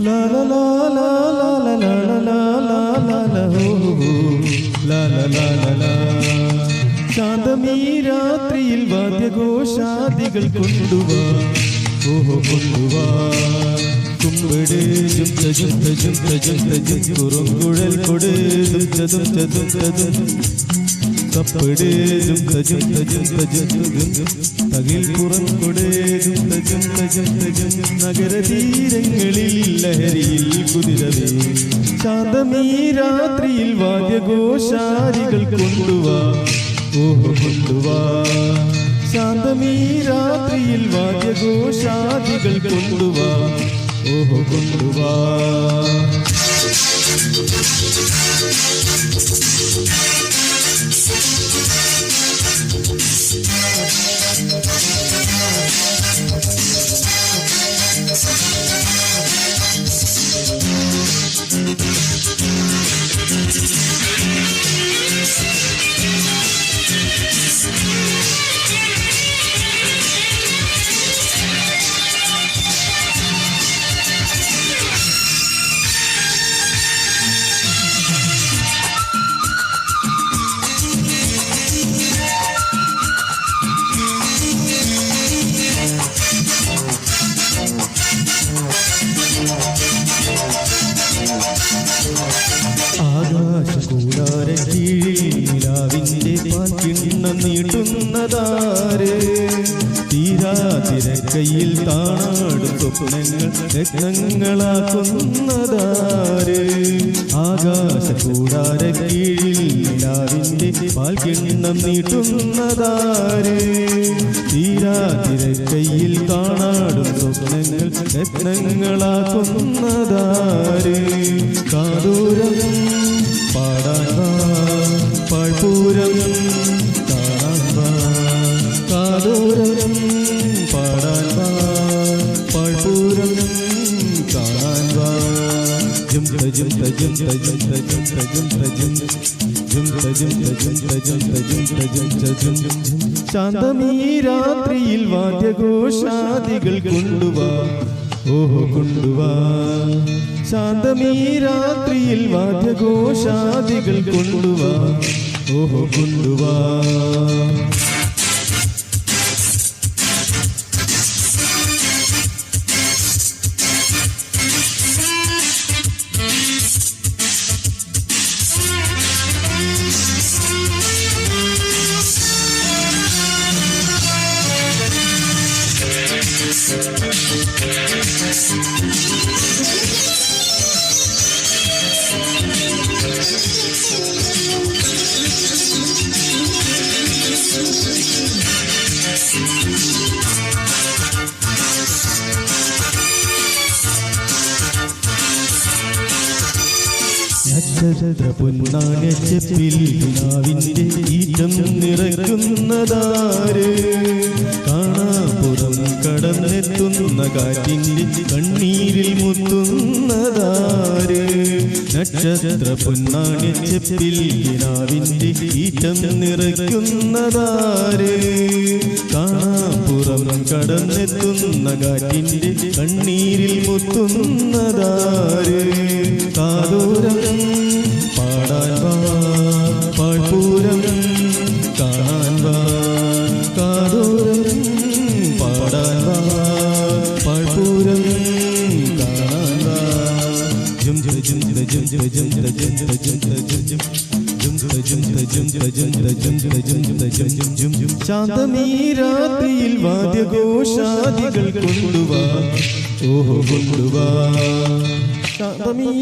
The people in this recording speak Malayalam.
La la la la la la la la la la la ho la la la la la ശാന്തമീ രാത്രിയിൽ വാദ്യഘോഷാദികൾ കൊണ്ടുവാ ഓഹോ കൊണ്ടുവാ കുമ്പിട് ജുംത ജുംത ജുംത ജുംത ജും കുറുങ്കുഴൽ കൊട് ദുംത ദുംത ദുംത ദും കപ്പട് ജുംത ജുംത ജുംത ജുംത ജും തകിൽ പുറംകൊട് ജുംത ജുംത ജുംത ജും നഗരതീരങ്ങളിൽ ലഹരിയിൽ കുതിരവേ ശാന്തമീ രാത്രിയിൽ വാദ്യഘോഷാദികൾ കൊണ്ടുവാ ഓഹോ കൊണ്ടുവാ ശാന്തമീ രാത്രിയിൽ വാദ്യഘോഷാദികൾ കൊണ്ടുവാ ഓഹോ കൊണ്ടുവാ ആകാശകൂടാരക്കീഴിൽ നിലാവിൻ്റെ പാൽക്കിണ്ണം നീട്ടുന്നതാര് തീരാതിരക്കയിൽ താണാടും സ്വപ്നങ്ങൾ രത്നങ്ങളാക്കുന്നതാര് ആകാശകൂടാരക്കീഴിൽ നിലാവിൻ്റെ പാൽക്കിണ്ണം നീട്ടുന്നതാര് തീരാതിരക്കയിൽ താണാടും സ്വപ്നങ്ങൾ രത്നങ്ങളാക്കുന്നതാര് കാതൂരം പാടാൻ വാ പാഴ്പൂരം കാണാൻ വാ കാതൂരം പാടാൻ വാ പാഴ്പൂരം കാണാൻ വാ ജുംത ജുംത ജുംത ജുംത ജുംത ജുംത ജുംത ജുംത ജുംത ജുംത ജുംത ജുംത ജും ശാന്തമീ രാത്രിയിൽ വാദ്യഘോഷാദികൾ കൊണ്ടുവാ ഓഹോ കൊണ്ടുവാ ശാന്തമീ രാത്രിയിൽ വാദ്യഘോഷാദികൾ കൊണ്ടുവാ ഓഹോ കൊണ്ടുവാ നക്ഷത്ര പൊന്നാണ്യച്ചെപ്പിൽ നിലാവിൻ്റെ ഈറ്റം നിറയ്ക്കുന്നതാര് കാണാപ്പുറം കടന്നെത്തുന്ന കാറ്റിൻ്റെ കണ്ണീരിൽ മുത്തുന്നതാര് നക്ഷത്ര പൊന്നാണ്യച്ചെപ്പിൽ നിലാവിൻ്റെ ഈറ്റം നിറയ്ക്കുന്നതാര് കാണാപ്പുറം കടന്നെത്തുന്ന കാറ്റിൻ്റെ കണ്ണീരിൽ മുത്തുന്നതാര് കാതൂരം പാടാൻ വാ പാഴ്പൂരം കാണാൻ വാ കാതൂരം പാടാൻ വാ പാഴ്പൂരം കാണാൻ വാ ജുംത ജുംത ജുംത ജുംത ജുംത ജുംത ജുംത ജുംത ജുംത ജുംത ജുംത ജും ശാന്തമീ രാത്രിയിൽ വാദ്യഘോഷാദികൾ കൊണ്ടുവാ ഓഹോ കൊണ്ടുവാ ശാന്തമീ